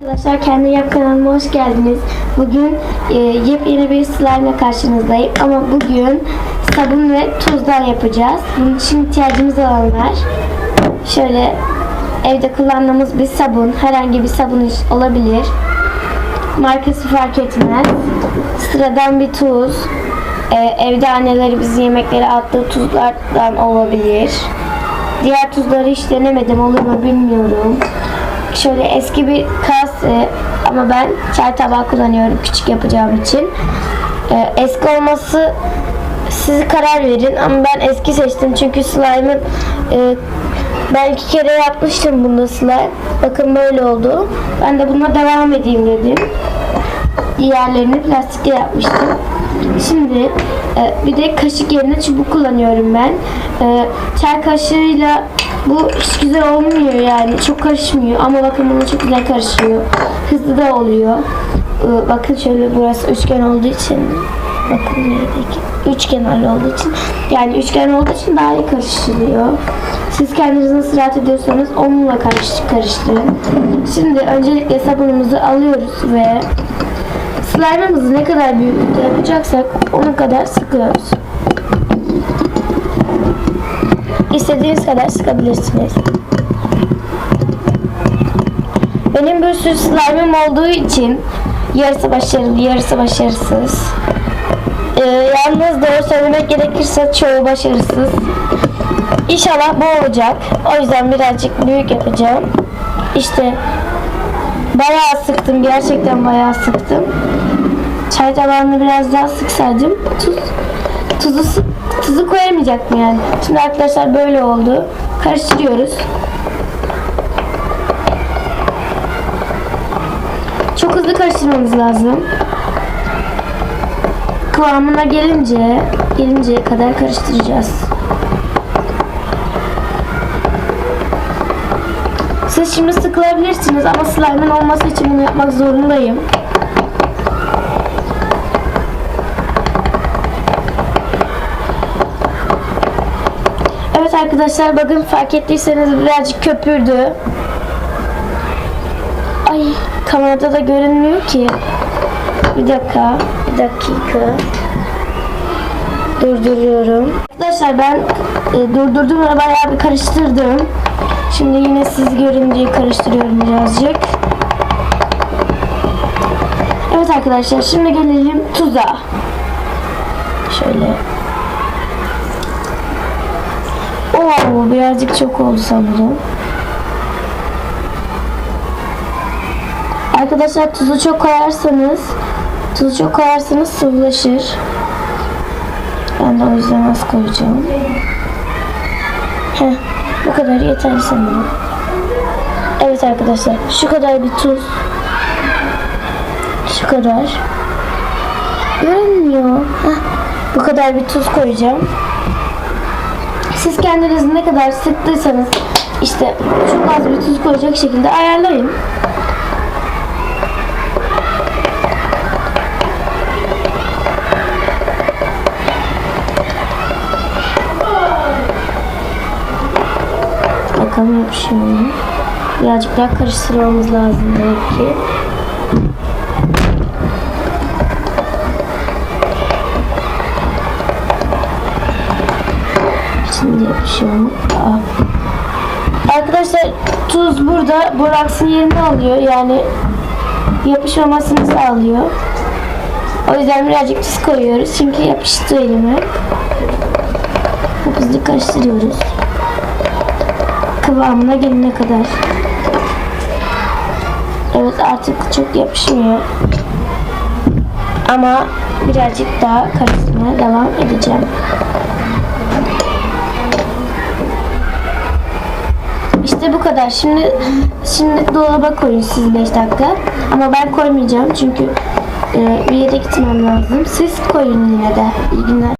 Arkadaşlar, kendi yap kanalıma hoş geldiniz. Bugün yepyeni bir slime ile karşınızdayım. Ama bugün sabun ve tuzdan yapacağız. Bunun için ihtiyacımız olanlar şöyle evde kullandığımız bir sabun, herhangi bir sabun olabilir. Markası fark etmez. Sıradan bir tuz. Evde annelerimizin yemeklere attığı tuzlardan olabilir. Diğer tuzları hiç denemedim, olur mu bilmiyorum. Şöyle eski bir kase ama ben çay tabağı kullanıyorum küçük yapacağım için. Eski olması siz karar verin ama ben eski seçtim çünkü slime'ın ben 2 kere yapmıştım bunda slime. Bakın böyle oldu. Ben de buna devam edeyim dedim. Diğerlerini plastikle yapmıştım. Şimdi bir de kaşık yerine çubuk kullanıyorum ben. Çay kaşığıyla bu hiç güzel olmuyor, yani çok karışmıyor ama bakın bunu çok güzel karışıyor. Hızlı da oluyor. Bakın şöyle, burası üçgen olduğu için, bakın neredeki üçgenarlı olduğu için, yani üçgen olduğu için daha iyi karıştırılıyor. Siz kendiniz nasıl rahat ediyorsanız onunla karıştırın. Şimdi öncelikle sabunumuzu alıyoruz ve slime'ımızı ne kadar büyüklükte yapacaksak onun kadar sıkıyoruz. İstediğiniz kadar sıkabilirsiniz. Benim bir sürü slime'ım olduğu için yarısı başarılı, yarısı başarısız. Yalnız doğru söylemek gerekirse çoğu başarısız. İnşallah bu olacak. O yüzden birazcık büyük yapacağım. İşte bayağı sıktım, gerçekten bayağı sıktım. Çay tabağını biraz daha sıksaydım tuzu koyamayacaktım yani. Şimdi arkadaşlar böyle oldu. Karıştırıyoruz. Çok hızlı karıştırmamız lazım. Kıvamına gelinceye kadar karıştıracağız. Siz şimdi sıkılabilirsiniz ama slime'ın olması için bunu yapmak zorundayım. Evet arkadaşlar, bakın fark ettiyseniz birazcık köpürdü. Ay, kamerada da görünmüyor ki. Bir dakika. Durduruyorum. Arkadaşlar ben durdurdum ve bayağı bir karıştırdım. Şimdi yine siz görün diye karıştırıyorum birazcık. Evet arkadaşlar, şimdi gelelim tuza. Şöyle. Oo, birazcık çok oldu sanırım. Arkadaşlar tuzu çok koyarsanız sıvılaşır. Ben de o yüzden az koyacağım. Bu kadar yeterli sanırım. Evet arkadaşlar, şu kadar bir tuz. Şu kadar. Görünmüyor. Bu kadar bir tuz koyacağım. Siz kendiniz ne kadar sıktıysanız işte çok az bir tuz koyacak şekilde ayarlayın. Bakalım yapışıyor mu? Birazcık daha karıştırmamız lazım belki. Şimdi yapışıyor mu? Arkadaşlar tuz burada boraksın yerini alıyor, yani yapışmamasını sağlıyor. O yüzden birazcık tuz koyuyoruz çünkü yapıştı elime. Çok hızlı karıştırıyoruz kıvamına gelene kadar. Evet, artık çok yapışmıyor ama birazcık daha karıştırmaya devam edeceğim. İşte bu kadar. Şimdi dolaba koyun siz 5 dakika. Ama ben koymayacağım çünkü bir yere gitmem lazım. Siz koyun yine de. İyi günler.